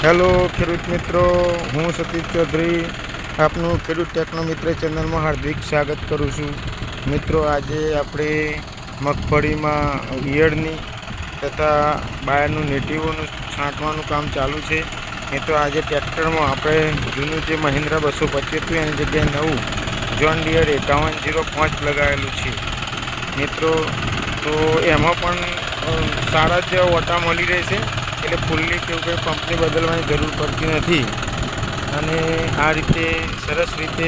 Hello ખેડૂત મિત્રો, હું સતીશ ચૌધરી આપનું ખેડૂત ટેકનો મિત્ર ચેનલમાં હાર્દિક સ્વાગત કરું છું. મિત્રો, આજે આપણે મગફળીમાં ઈયળની તથા બાયરનું નેટિવોનું છાંટવાનું કામ ચાલુ છે. મિત્રો, આજે ટ્રેક્ટરમાં આપણે જૂનું જે મહિન્દ્રા 225 હતું એની જગ્યાએ નવું જોન ડીયર 5105 લગાવેલું છે. મિત્રો, તો એમાં પણ સારા જ ઓટા મળી રહેશે, એટલે ફૂલની કે એવું કંઈ પંપની બદલવાની જરૂર પડતી નથી. અને આ રીતે સરસ રીતે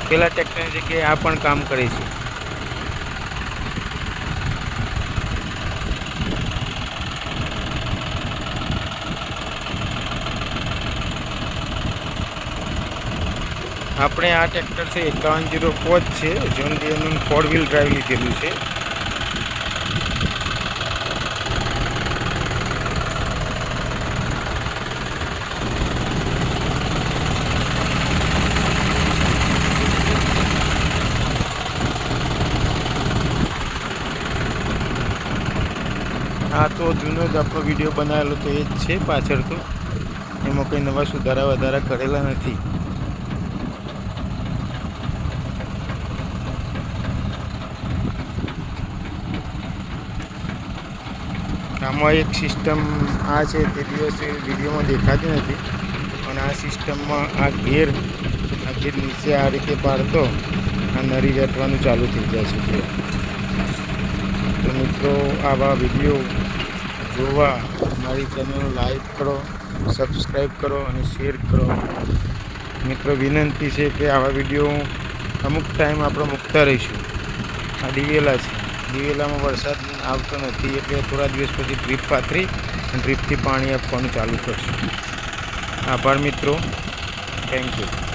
પહેલાં ટ્રેક્ટરની જગ્યાએ આ પણ કામ કરે છે. આપણે આ ટ્રેક્ટર છે 5105 છે, જોન ડીયરનું 4 વ્હીલ ડ્રાઈવ લીધેલું છે. આ તો જૂનો જ આપણો વિડીયો બનાવેલો તો એ જ છે. પાછળ તો એમાં કંઈ નવા સુધારા વધારા કરેલા નથી. આમાં એક સિસ્ટમ આ છે, તે દિવસે વિડીયોમાં દેખાતી નથી, પણ આ સિસ્ટમમાં આ ઘેર નીચે આ રીતે પાડતો આ નરી વેટવાનું ચાલુ થઈ જાય છે. તો મિત્રો, આવા વિડીયો જોવા મારી ચેનલ લાઈક કરો, સબસ્ક્રાઈબ કરો અને શેર કરો. મિત્રો, વિનંતી છે કે આવા વિડીયો અમુક ટાઈમ આપણે મૂકતા રહીશું. આ દિવેલા છે, દિવેલામાં વરસાદ આવતો નથી, એટલે થોડા દિવસ પછી ડ્રીપ પાથરી અને ડ્રીપથી પાણી આપવાનું ચાલુ કરશું. આભાર મિત્રો, થેન્ક યુ.